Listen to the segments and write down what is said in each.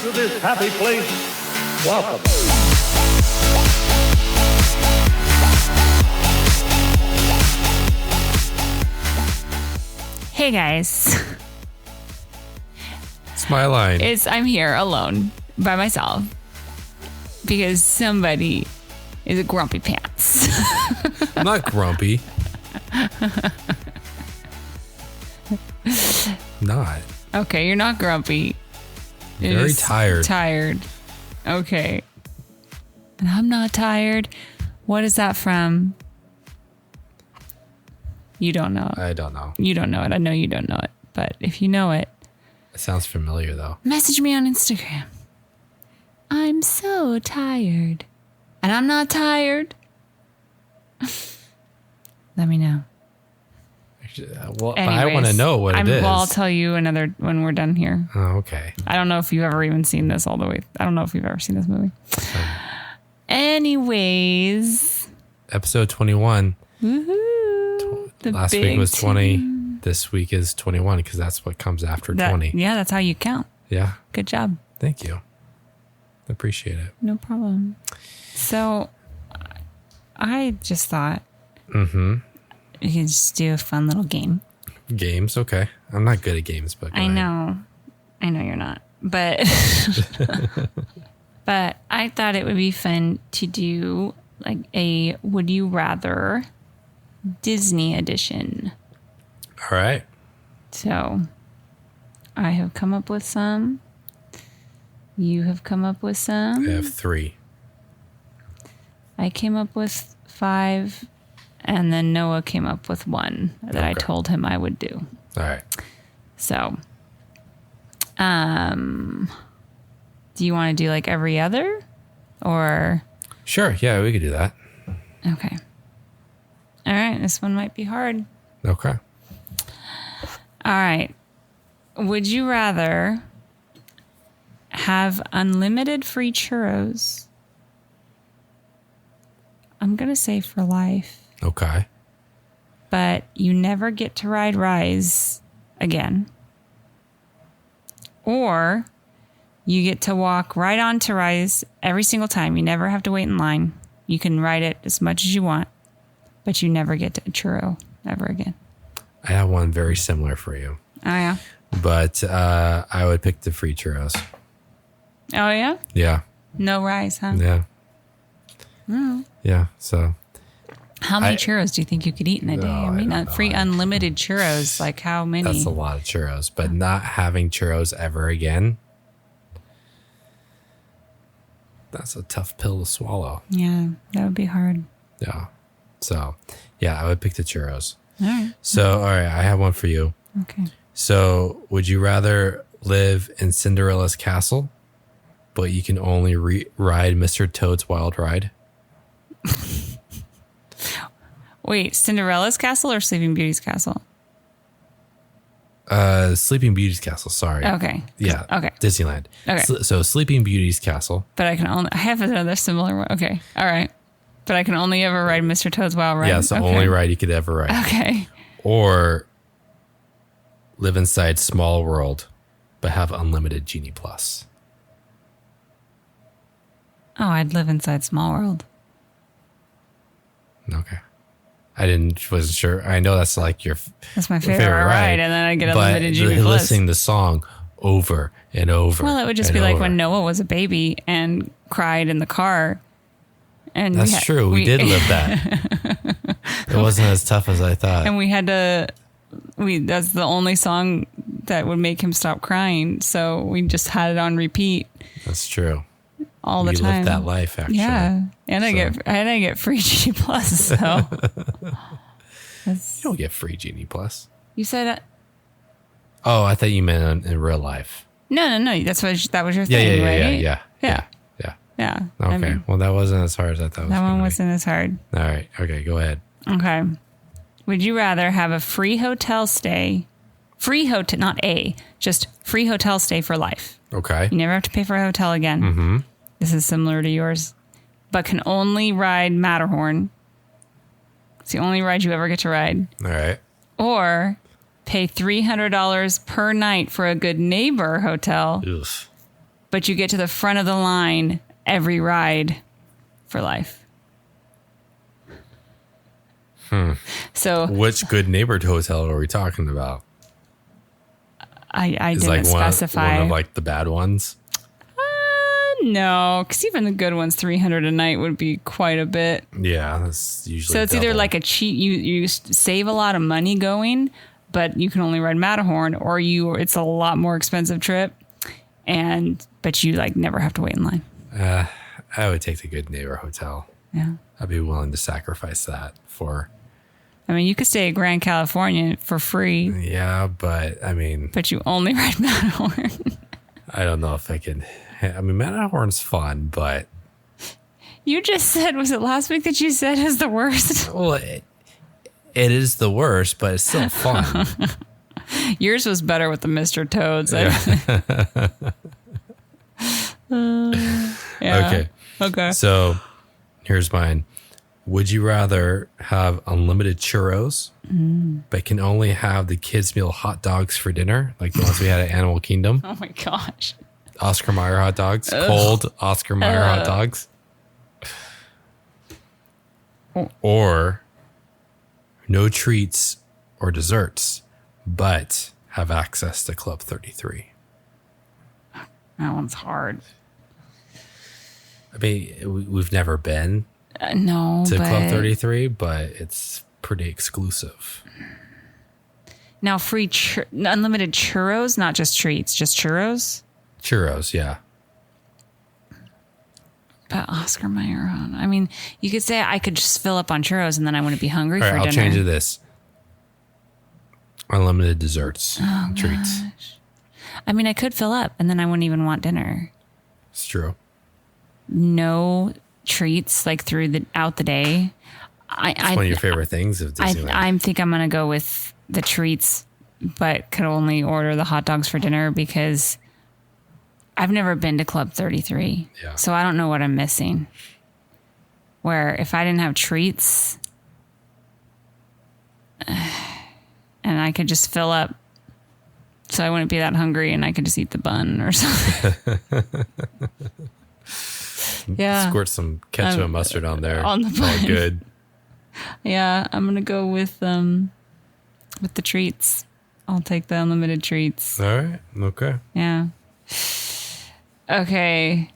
to this happy place, welcome. Hey guys. It's my line. I'm here alone by myself because somebody is a grumpy pants. I'm not grumpy. Not. Okay, you're not grumpy. You're Very just tired. Tired. Okay. And I'm not tired. What is that from? You don't know it. I don't know. You don't know it. I know you don't know it. But if you know it, It sounds familiar though. message me on Instagram. I'm so tired. And I'm not tired. Let me know. Well, I want to know what it is. Well, I'll tell you another when we're done here. Oh, okay. I don't know if you've ever even seen this all the way. I don't know if you've ever seen this movie. Anyways. Episode 21. Woohoo. Last week was 20. This week is 21 because that's what comes after 20. Yeah, that's how you count. Yeah. Good job. Thank you. Appreciate it. No problem. So I just thought we could just do a fun little game. Games, okay. I'm not good at games, but go I ahead. know. I know you're not. But but I thought it would be fun to do like a Would You Rather Disney edition. All right. So I have come up with some. You have come up with some. I have 3. I came up with 5. And then Noah came up with 1 that I Okay. told him I would do. All right. So, do you want to do like every other or? Sure. Yeah, we could do that. Okay. All right. This one might be hard. Okay. All right. Would you rather have unlimited free churros? I'm going to say for life. Okay. But you never get to ride Rise again. Or you get to walk right onto Rise every single time. You never have to wait in line. You can ride it as much as you want, but you never get to a churro ever again. I have one very similar for you, Oh, yeah? but I would pick the free churros. Oh, yeah? Yeah. No Rise, huh? Yeah. Yeah. So How many churros do you think you could eat in a day? No, I mean, I don't know. free unlimited churros, like how many? that's a lot of churros, but not having churros ever again. That's a tough pill to swallow. Yeah, that would be hard. Yeah. So, yeah, I would pick the churros. All right. So, all right, I have one for you. Okay. So, would you rather live in Cinderella's castle, but you can only ride Mr. Toad's Wild Ride? Wait, Cinderella's castle or Sleeping Beauty's castle? Sleeping Beauty's castle, sorry. Okay. Yeah. Okay. Disneyland. Okay. So, Sleeping Beauty's castle. But I have another similar one. Okay. All right. But I can only ever ride Mr. Toad's Wild Ride. Yeah, it's the Okay. only ride you could ever ride. Okay. Or live inside Small World, but have unlimited Genie Plus. Oh, I'd live inside Small World. Okay. Wasn't sure. I know that's like your That's my favorite ride. And then I get unlimited Genie Plus. listening the song over and over. Well, it would just and be like over. when Noah was a baby and cried in the car. And That's true. We did live that. It wasn't as tough as I thought. And we had to. That's the only song that would make him stop crying. So we just had it on repeat That's true. all the You time. lived that life, actually. Yeah, and I So- get free G Plus. So You don't get free Genie Plus. you said Oh, I thought you meant in real life. no. That was your Yeah, thing, yeah, right? yeah. Yeah. Okay. I mean, Well, that wasn't as hard as I thought it was. that one gonna be. wasn't as hard. All right. Okay, go ahead. Okay. Would you rather have a free hotel stay, just free hotel stay for life? Okay. You never have to pay for a hotel again. Mm-hmm. This is similar to yours, but can only ride Matterhorn. It's the only ride you ever get to ride. All right. Or pay $300 per night for a Good Neighbor hotel, Oof. but you get to the front of the line every ride for life. So Which good neighborhood hotel are we talking about? I Is didn't like one specify. of like the bad ones? No, because even the good ones, 300 a night would be quite a bit. Yeah, that's usually So it's either double. like a cheat, you save a lot of money going, but you can only ride Matterhorn, or it's a lot more expensive trip, but you like never have to wait in line. I would take the good neighbor hotel. Yeah. I'd be willing to sacrifice that for. I mean, you could stay at Grand California for free, Yeah, but I mean, but you only ride Matterhorn. I don't know if I can. I mean, Matterhorn's fun, but You just said, was it last week that you said is the worst? well, it is the worst, but it's still fun. Yours was better with the Mr. Toads. Yeah. Okay. Okay. So here's mine. Would you rather have unlimited churros, but can only have the kids' meal hot dogs for dinner, like the ones we had at Animal Kingdom? Oh my gosh. Oscar Mayer hot dogs, cold Oscar Mayer hot dogs. Or no treats or desserts, but have access to Club 33. That one's hard. I mean, we've never been No, to but Club 33, but it's pretty exclusive. now free unlimited churros, not just treats, just churros. Churros, yeah. But Oscar Mayer, I mean, you could say I could just fill up on churros and then I wouldn't be hungry All for right, I'll dinner. change it to this. Unlimited desserts, treats. I mean, I could fill up and then I wouldn't even want dinner. It's true. No treats like throughout the day. It's one of your favorite things of Disneyland. I think I'm gonna go with the treats, but could only order the hot dogs for dinner because I've never been to Club 33. Yeah. So I don't know what I'm missing. Where if I didn't have treats and I could just fill up so I wouldn't be that hungry and I could just eat the bun or something. Yeah. Squirt some ketchup and mustard on there. on the It's all bun. good. Yeah, I'm gonna go with the treats. I'll take the unlimited treats. All right. Okay. Yeah. Okay.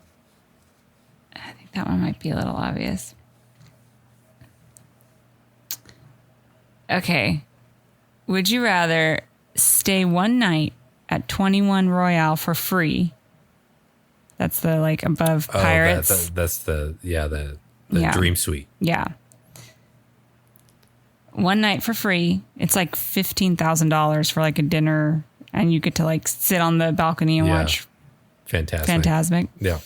I think that one might be a little obvious. Okay. Would you rather stay one night at 21 Royale for free? That's the like above Pirates. That's the Yeah. Dream Suite. Yeah. One night for free. It's like $15,000 for like a dinner, and you get to like sit on the balcony and Yeah. watch Fantastic. Fantasmic. Yeah.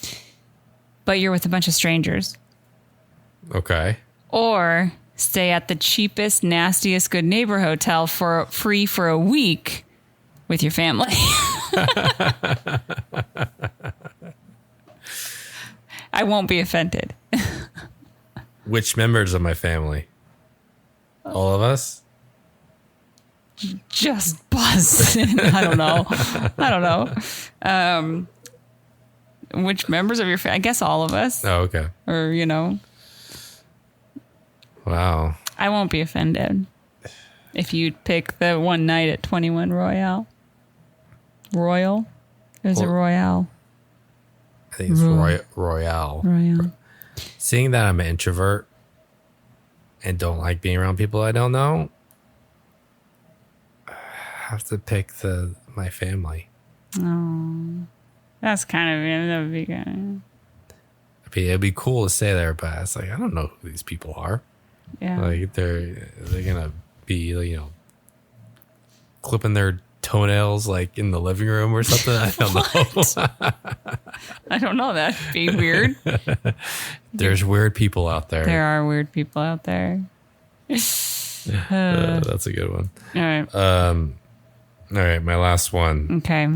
But you're with a bunch of strangers. Okay. Or stay at the cheapest, nastiest good neighbor hotel for free for a week with your family. I won't be offended. Which members of my family? All of us? Just buzz. I don't know. Which members of your family? I guess all of us. Oh, okay. Or, Wow. I won't be offended if you pick the one night at 21 Royale. Royal? Is it Well- Royale? I think it's Royale. Royale. Seeing that I'm an introvert and don't like being around people I don't know, I have to pick my family. Oh, that's that would be good. I mean, it'd be cool to stay there, but it's like I don't know who these people are. Yeah. Like they're gonna be clipping their toenails like in the living room or something. I don't know. I don't know. That'd be weird. There's weird people out there. There are weird people out there. That's a good one. All right. All right, my last one. Okay.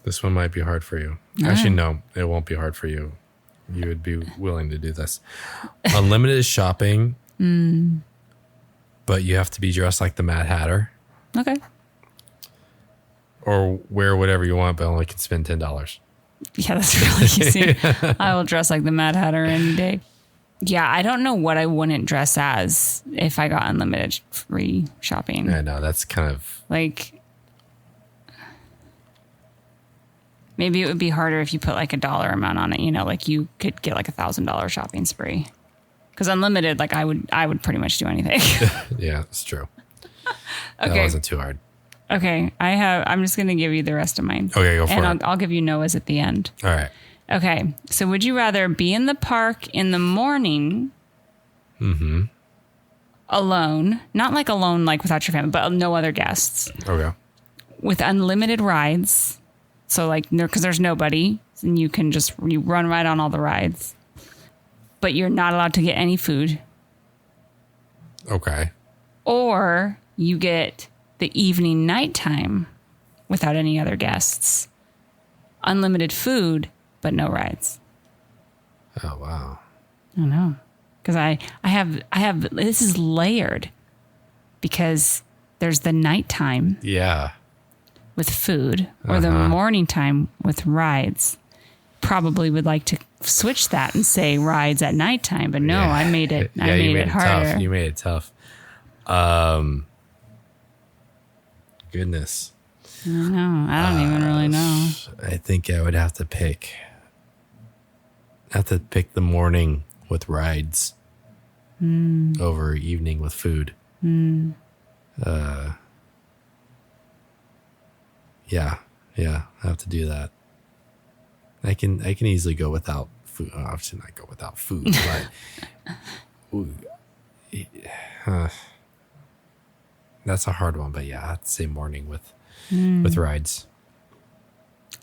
This one might be hard for you. Actually, no, it won't be hard for you. You would be willing to do this. Unlimited shopping, but you have to be dressed like the Mad Hatter. Okay. or wear whatever you want, but only can spend $10. Yeah, that's really easy. I will dress like the Mad Hatter any day. Yeah, I don't know what I wouldn't dress as if I got unlimited free shopping. I know, that's kind of... Like, maybe it would be harder if you put like a dollar amount on it. You know, like you could get like $1,000 shopping spree. Because unlimited, like I would pretty much do anything. Yeah, it's true. Okay. That wasn't too hard. Okay, I'm just going to give you the rest of mine. Okay, go for and it. I'll give you Noah's at the end. All right. Okay, so would you rather be in the park in the morning alone, not like alone like without your family, but no other guests, Okay. with unlimited rides, so like because there's nobody and you run right on all the rides, but you're not allowed to get any food, Okay. or you get the evening nighttime without any other guests, unlimited food but no rides. Oh, wow. I know. Because I have, this is layered because there's the nighttime Yeah. with food or the morning time with rides. Probably would like to switch that and say rides at nighttime, but no, Yeah. I made it, Yeah, I you made it harder. tough. You made it tough. Goodness. I know. I don't even really know. I think I would have to pick the morning with rides over evening with food. Yeah, I have to do that. I can easily go without food. Obviously not go without food, but that's a hard one. But yeah, I'd say morning with rides.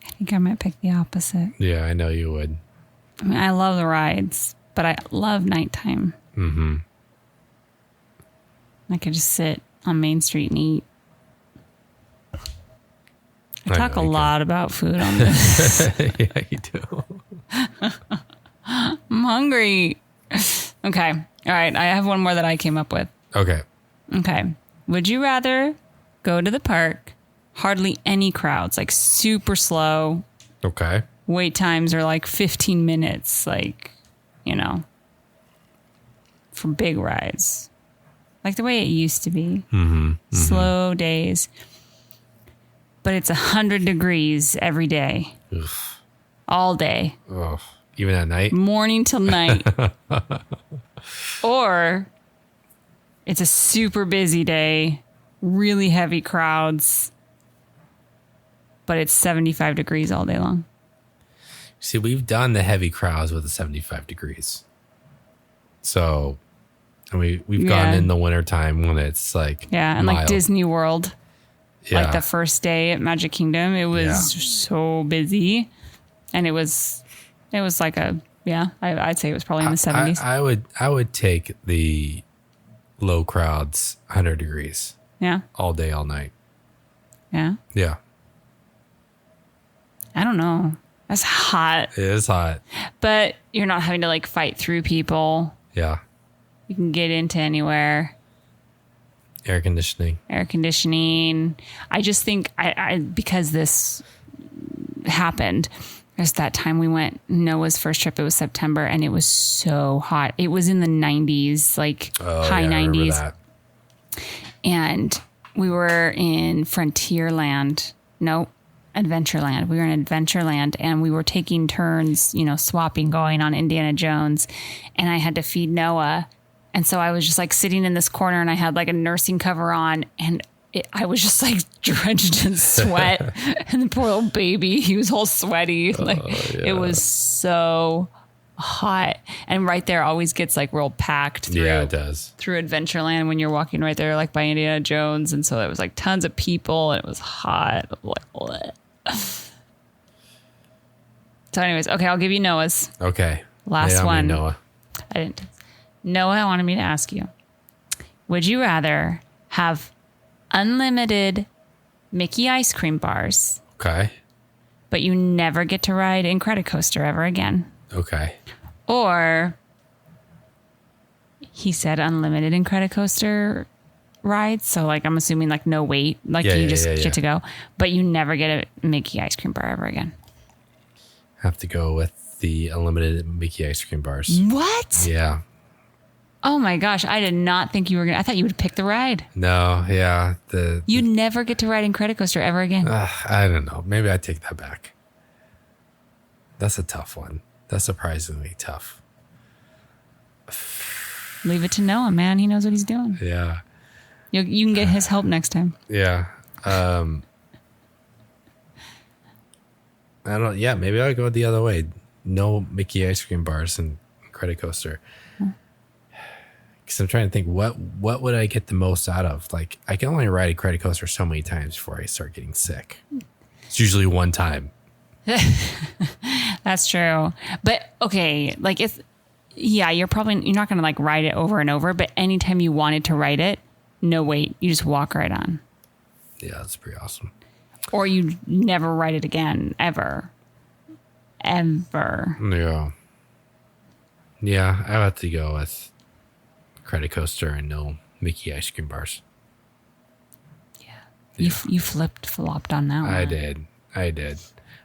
I think I might pick the opposite. Yeah, I know you would. I mean, I love the rides, but I love nighttime. Mm-hmm. I could just sit on Main Street and eat. I talk a lot about food on this. Yeah, you do. I'm hungry. Okay. All right. I have one more that I came up with. Okay. Okay. Would you rather go to the park, hardly any crowds, like super slow, Okay. wait times are like 15 minutes, like, you know, for big rides, like the way it used to be, slow days, but it's 100 degrees every day, all day, Oh, even at night. morning till night, or it's a super busy day, really heavy crowds, but it's 75 degrees all day long. See, we've done the heavy crowds with the 75 degrees. So, I mean, we've gone in the wintertime when it's like Yeah, and mild. like Disney World, Yeah. like the first day at Magic Kingdom, it was so busy, and it was like I'd say it was probably in the 70s. I would take the low crowds, 100 degrees Yeah, all day, all night. yeah. Yeah, I don't know. That's hot, it is hot. but you're not having to like fight through people. Yeah, You can get into anywhere. air conditioning. Air conditioning. I just think I because this happened. There's that time we went Noah's first trip. It was September and it was so hot. It was in the 90s, like high yeah, I remember 90s. that. And we were in Frontierland. No, Adventureland. We were in Adventureland and we were taking turns, you know, swapping, going on Indiana Jones. And I had to feed Noah. And so I was just like sitting in this corner and I had like a nursing cover on and I was just like drenched in sweat. And the poor little baby, he was all sweaty. Like it was so hot. And right there always gets like real packed through. Yeah, it does. Through Adventureland when you're walking right there, like by Indiana Jones. And so there was like tons of people and it was hot. Like, bleh. So anyways, okay, I'll give you Noah's. Okay. Last Yeah, I mean, one. Noah. I didn't. Noah wanted me to ask you, would you rather have unlimited Mickey ice cream bars, Okay. but you never get to ride Incredicoaster ever again? Okay. Or he said unlimited Incredicoaster rides. So like, I'm assuming like no wait, like Yeah, you yeah, just yeah, get yeah. to go, but you never get a Mickey ice cream bar ever again. Have to go with the unlimited Mickey ice cream bars. What? Yeah. Oh my gosh. I did not think you were going to, I thought you would pick the ride. No, yeah. You never get to ride Incredicoaster ever again. I don't know. Maybe I take that back. That's a tough one. That's surprisingly tough. Leave it to Noah, man. He knows what he's doing. Yeah. You can get his help next time. Yeah. I don't. Yeah, maybe I'll go the other way. No Mickey ice cream bars and Incredicoaster. Because I'm trying to think what would I get the most out of? Like I can only ride a Incredicoaster so many times before I start getting sick. It's usually one time. That's true. But okay, like you're not going to like ride it over and over, but anytime you wanted to ride it, no wait, you just walk right on. Yeah, that's pretty awesome. Or you never ride it again, ever. Yeah. Yeah, I have to go with Incredicoaster and no Mickey ice cream bars. You flopped on that one. I did.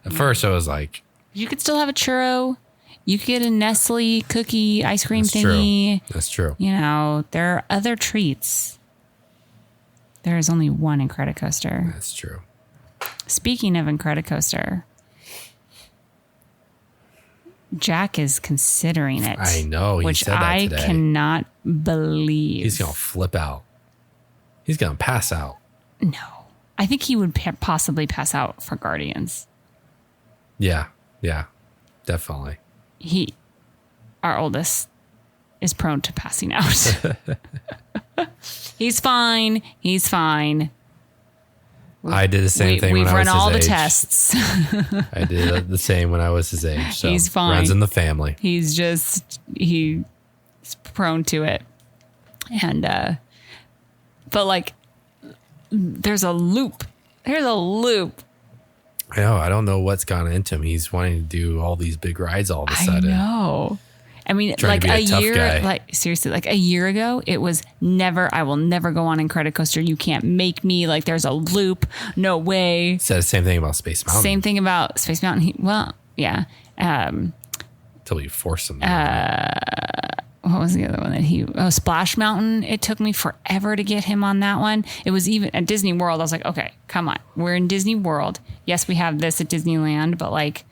At first I was like, You could still have a churro. You could get a Nestle cookie ice cream that's thingy. true. That's true. You know, there are other treats. There is only one Incredicoaster. That's true. Speaking of Incredicoaster, Jack is considering it. I know. He which said that I today. cannot believe. He's going to flip out. He's going to pass out. No. I think he would possibly pass out for Guardians. Yeah. Yeah. Definitely. Our oldest, is prone to passing out. He's fine. I did the same thing when We've I was run all his the age. tests. I did the same when I was his age. So He's fine. Runs in the family. He's prone to it. And, but like, there's a loop. I know. I don't know what's gone into him. He's wanting to do all these big rides all of a sudden. I know. I mean, Trying like to be a tough year, guy. like seriously, like a year ago, it was I will never go on Incredicoaster. You can't make me. Like, there's a loop. No way. He said the same thing about Space Mountain. Same thing about Space Mountain. Yeah. Until you force him. What was the other one Splash Mountain? It took me forever to get him on that one. It was even at Disney World. I was like, okay, come on. We're in Disney World. Yes, we have this at Disneyland, but like,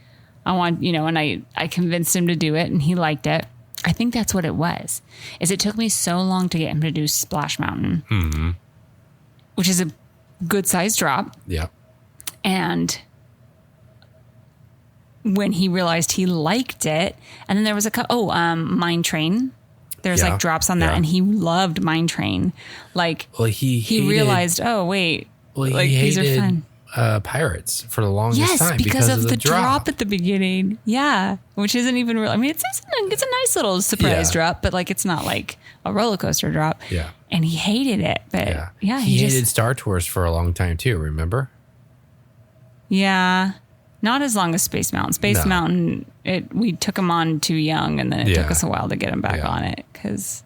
I want, and I convinced him to do it and he liked it. I think that's what it was, is it took me so long to get him to do Splash Mountain, which is a good size drop. Yeah. And when he realized he liked it, and then there was Mine Train. There's Yeah, like drops on that, yeah. and he loved Mine Train. Like, Well, he hated, realized, oh wait, Well, like he these are hated fun. Pirates for the longest Yes, time because of the drop. drop at the beginning. Yeah, which isn't even real. I mean, it's a nice little surprise Yeah. drop, but like it's not like a roller coaster drop. Yeah. And he hated it, but Yeah. he He hated just Star Tours for a long time too. Remember? not as long as Space Mountain. Space No. Mountain, we took him on too young, and then it took Yeah. us a while to get him back Yeah. on it because.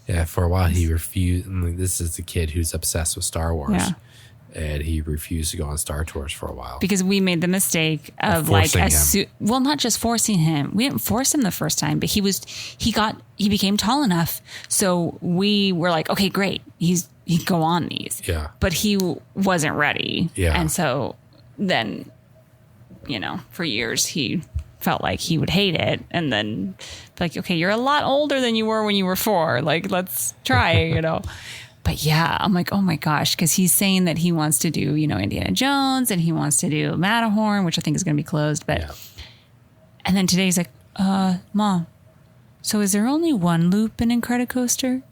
Yeah. For a while, he refused. This is the kid who's obsessed with Star Wars. Yeah. And he refused to go on Star Tours for a while. Because we made the mistake of like forcing him. not just forcing him. We didn't force him the first time, but he became tall enough. So we were like, okay, great. He can go on these. Yeah. But he wasn't ready. Yeah. And so then, for years he felt like he would hate it, and then like, okay, you're a lot older than you were when you were 4. Like, let's try, But yeah, I'm like, oh my gosh, because he's saying that he wants to do, Indiana Jones, and he wants to do Matterhorn, which I think is going to be closed. But Yeah. And then today he's like, Mom, so is there only one loop in Incredicoaster?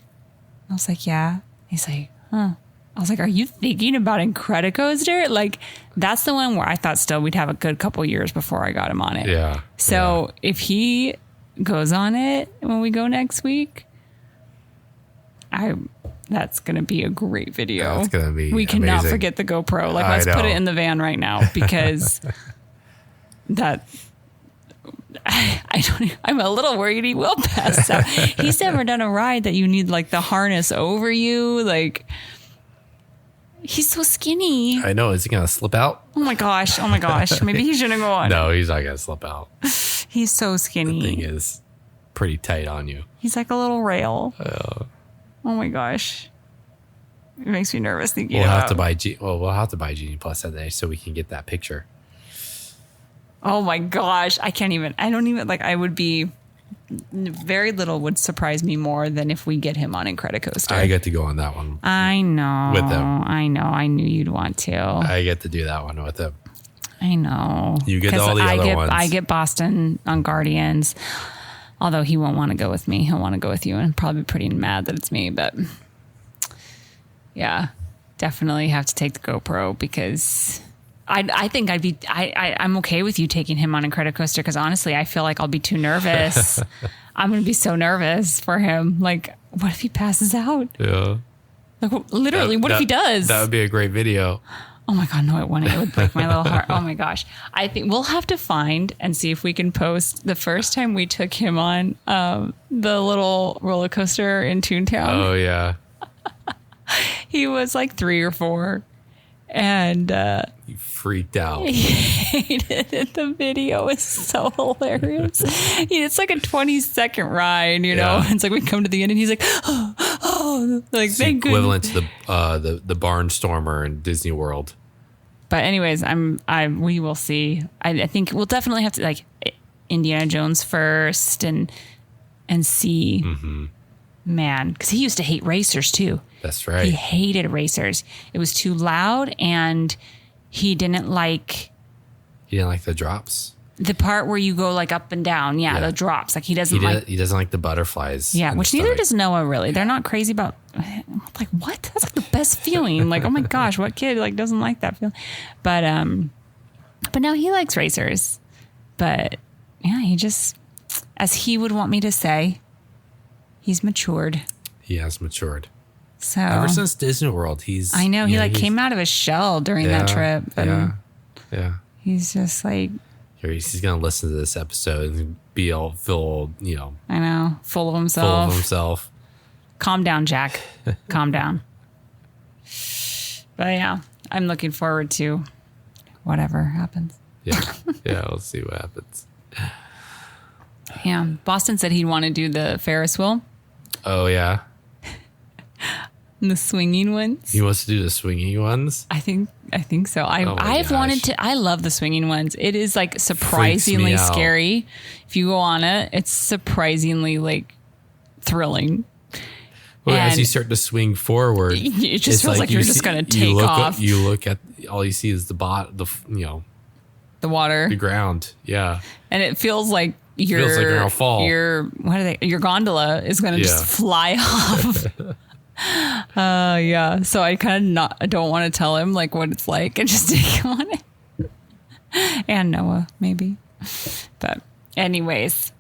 I was like, yeah. He's like, huh. I was like, are you thinking about Incredicoaster? Like, that's the one where I thought still we'd have a good couple years before I got him on it. Yeah. So if he goes on it when we go next week, that's going to be a great video. That's gonna be We cannot amazing. forget the GoPro. Like, I let's put know. it in the van right now because I'm a little worried he will pass out. He's never done a ride that you need like the harness over you. Like, He's so skinny. I know. Is he going to slip out? Oh my gosh. Oh my gosh. Maybe he shouldn't go on. No, he's not going to slip out. He's so skinny. The thing is pretty tight on you. He's like a little rail. Oh my gosh. It makes me nervous thinking We'll about have to buy we'll have to buy Genie Plus that day so we can get that picture. Oh my gosh. I don't even I would be very little would surprise me more than if we get him on Incredicoaster. I get to go on that one. I know. With him. I know. I knew you'd want to. I get to do that one with him. I know. You get all the other ones. I get Boston on Guardians. Although he won't want to go with me. He'll want to go with you and probably be pretty mad that it's me. But yeah, definitely have to take the GoPro because I think I'm okay with you taking him on Incredicoaster because honestly, I feel like I'll be too nervous. I'm going to be so nervous for him. Like, what if he passes out? Yeah. Like, literally, what if he does? That would be a great video. Oh my God, no, it wouldn't. It would break my little heart. Oh my gosh. I think we'll have to find and see if we can post the first time we took him on the little roller coaster in Toontown. Oh, yeah. He was like 3 or 4. And You freaked out. he hated it. The video is so hilarious. It's like a 20-second ride, you know? Yeah. It's like we come to the end and he's like, like It's the thank equivalent goodness. to the Barnstormer in Disney World. But anyways, we will see. I think we'll definitely have to like Indiana Jones first and see. Mm-hmm. Man, because he used to hate racers too. That's right. He hated racers. It was too loud, and he didn't like the drops. the part where you go like up and down. Yeah, Yeah. the drops. Like he doesn't like. He doesn't like the butterflies. Yeah, in which the neither stomach. does Noah really. They're not crazy about like what? That's like the best feeling. Like, oh my gosh, what kid like doesn't like that feeling? But no, he likes racers. But yeah, he just, as he would want me to say, he's matured. He has matured. So Ever since Disney World, he's. I know he he's- came out of his shell during that trip. And Yeah. he's just like, He's gonna listen to this episode and be all feel I know, full of full himself. of himself. Calm down, Jack. Calm down. But yeah, I'm looking forward to whatever happens. Yeah, we'll see what happens. Yeah, Boston said he'd want to do the Ferris wheel Oh yeah, and the swinging ones. he wants to do the swinging ones. I think so. Oh my I've wanted gosh. to. I love the swinging ones. It is like surprisingly out. scary. If you go on it, it's surprisingly like thrilling. Well, as And- you start to swing forward, It just it's feels like you're just gonna take off. You look at all you see is the The water, the ground. Yeah, and it feels like your Feels like you're gonna fall. Your your gondola is going to Yeah. just fly off. Yeah. So I don't want to tell him like what it's like and just take him on it. And Noah, maybe. But anyways,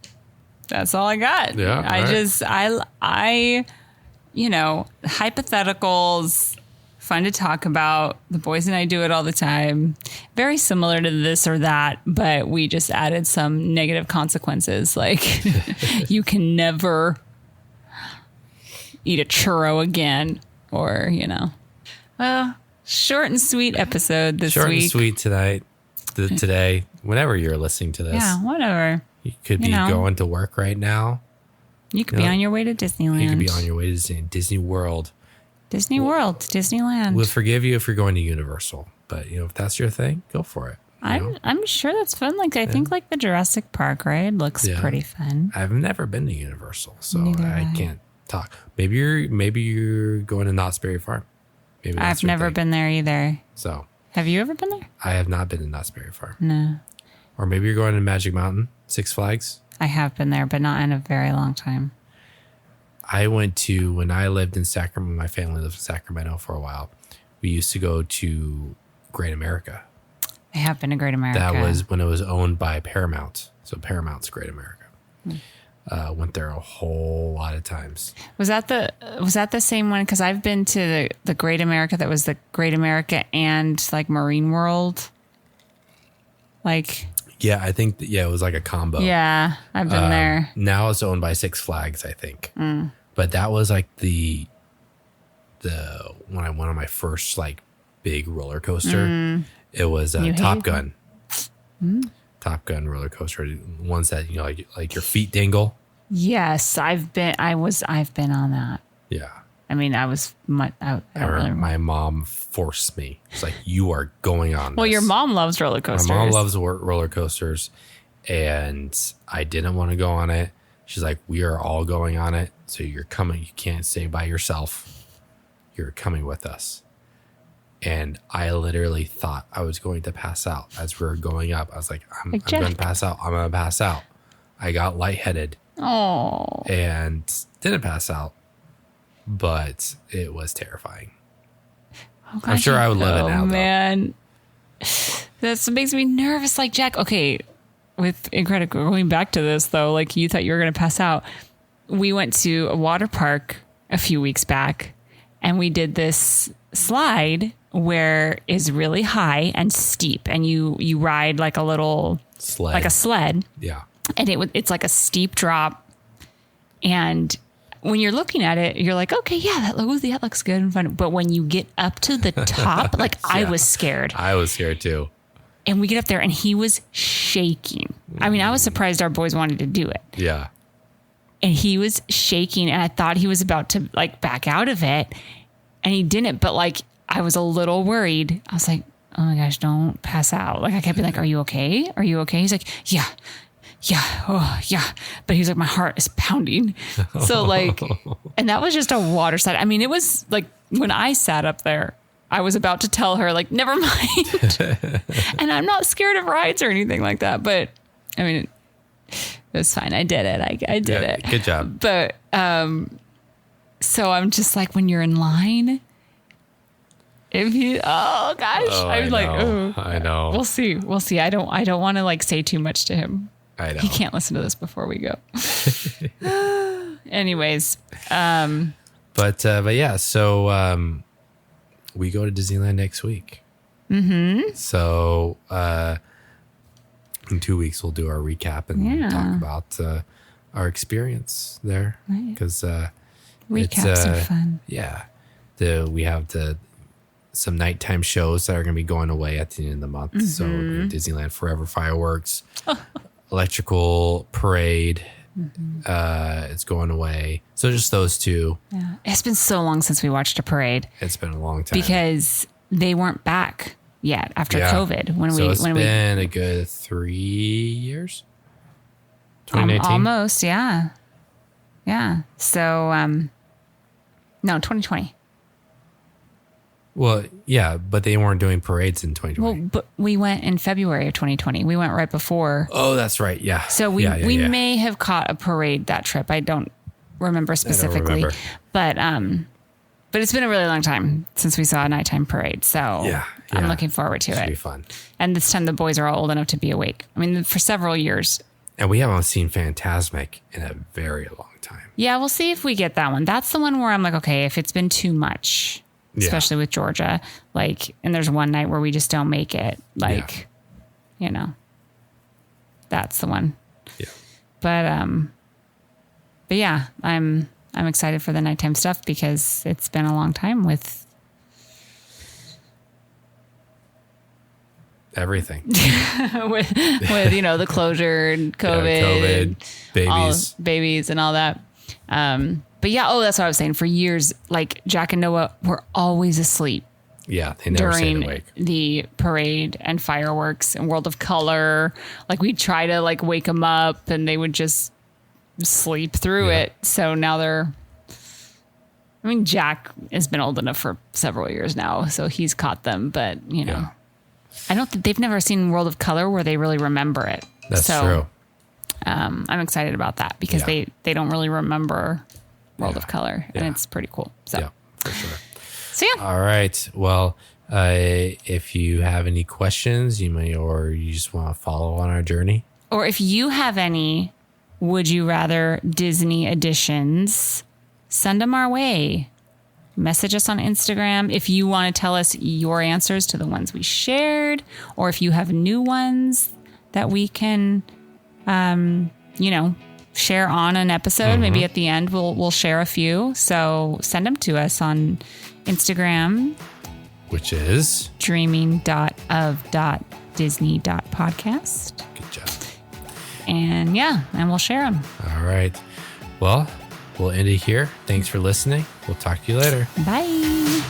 that's all I got. Yeah, I all right. just, hypotheticals, fun to talk about. The boys and I do it all the time. Very similar to this or that, but we just added some negative consequences. Like you can never eat a churro again, or, well, short and sweet episode this short week. and sweet tonight. Today, whenever you're listening to this, Yeah, whatever. you could be you know. going to work right now. You could be on your way to Disneyland. You could be on your way to Disney World. Disney World, Disneyland. We'll forgive you if you're going to Universal, but if that's your thing, go for it. I'm sure that's fun. Like I think like the Jurassic Park ride looks Yeah. pretty fun. I've never been to Universal, so Neither I have I. can't talk. Maybe you're going to Knott's Berry Farm. Maybe that's I've your never thing. been there either. So Have you ever been there? I have not been to Knott's Berry Farm. No. Or maybe you're going to Magic Mountain, Six Flags. I have been there, but not in a very long time. I went to, when I lived in Sacramento, my family lived in Sacramento for a while. We used to go to Great America. I have been to Great America. That was when it was owned by Paramount. So Paramount's Great America. Went there a whole lot of times. Was that the same one? Because I've been to the Great America that was the Great America and like Marine World. Like, Yeah, I think, it was like a combo. yeah, I've been there. Now it's owned by Six Flags, I think. But that was like the when I went on my first like big roller coaster. It was You Top hated Gun. Top Gun roller coaster. Ones that, you know, like your feet dingle. Yes, I've been on that. Yeah. I mean, I don't really. My mom forced me. It's like, you are going on Well, this. your mom loves roller coasters. My mom loves roller coasters, and I didn't want to go on it. She's like, we are all going on it. So you're coming. You can't stay by yourself. You're coming with us. And I literally thought I was going to pass out as we were going up. I was like, I'm going to pass out. I'm going to pass out. I got lightheaded Oh, and didn't pass out, but it was terrifying. I'm sure I would love it now, though. Man, that's what makes me nervous. Like Jack. Okay, with Incredible. Going back to this though, like you thought you were going to pass out. We went to a water park a few weeks back, and we did this slide where is really high and steep, and you ride like a little Sled. like a sled, Yeah. and it's like a steep drop, and when you're looking at it, you're like, okay, yeah, that looks good and fun. But when you get up to the top, like I was scared. I was scared too. And we get up there and he was shaking. I mean, I was surprised our boys wanted to do it. Yeah. And he was shaking, and I thought he was about to like back out of it, and he didn't. But like, I was a little worried. I was like, oh my gosh, don't pass out. Like I kept being like, are you okay? Are you okay? He's like, yeah. Oh, yeah. But he was like, my heart is pounding. So like, and that was just a water slide. I mean, it was like when I sat up there, I was about to tell her like, never mind. And I'm not scared of rides or anything like that. But I mean, it was fine. I did it. I did it. Good job. But, so I'm just like, when you're in line, if you, oh gosh, I was like, oh, I know. we'll see. I don't want to like say too much to him. I know. He can't listen to this before we go. Anyways, But yeah, so we go to Disneyland next week. Mm-hmm. So in 2 weeks we'll do our recap and talk about our experience there, because recaps are fun. Yeah, we have some nighttime shows that are going to be going away at the end of the month. Mm-hmm. So Disneyland Forever Fireworks, Electrical Parade. It's going away. So just those two. Yeah. It's been so long since we watched a parade It's been a long time because they weren't back yet after COVID. It's been a good 3 years. 2019. Almost, yeah. So, no, 2020. Well, yeah, but they weren't doing parades in 2020. Well, but we went in February of 2020. We went right before. Oh, that's right. Yeah. So we may have caught a parade that trip. I don't remember specifically, but it's been a really long time since we saw a nighttime parade. So I'm looking forward to Should it. be fun. And this time the boys are all old enough to be awake. I mean, for several years. And we haven't seen Fantasmic in a very long time. Yeah, we'll see if we get that one. That's the one where I'm like, okay, if it's been too much, especially with Georgia, like, and there's one night where we just don't make it, like, you know, that's the one. Yeah. But yeah, I'm excited for the nighttime stuff because it's been a long time with everything. with you know, the closure and COVID, babies and all that. But yeah, that's what I was saying. For years, like Jack and Noah were always asleep. Yeah, they never stayed during awake. the parade and fireworks and World of Color. Like we'd try to like wake them up and they would just sleep through it. So now Jack has been old enough for several years now, so he's caught them. But you know, I don't think they've never seen World of Color where they really remember it. That's true. I'm excited about that because they don't really remember World of Color, and it's pretty cool. So yeah, for sure. So yeah. All right. Well, if you have any questions, or you just want to follow on our journey, or if you have any, would you rather Disney editions, send them our way. Message us on Instagram if you want to tell us your answers to the ones we shared, or if you have new ones that we can, share on an episode. Maybe at the end we'll share a few. So send them to us on Instagram which is dreaming.of.disney.podcast. good job. And we'll share them. All right. Well, we'll end it here. Thanks for listening. We'll talk to you later. Bye.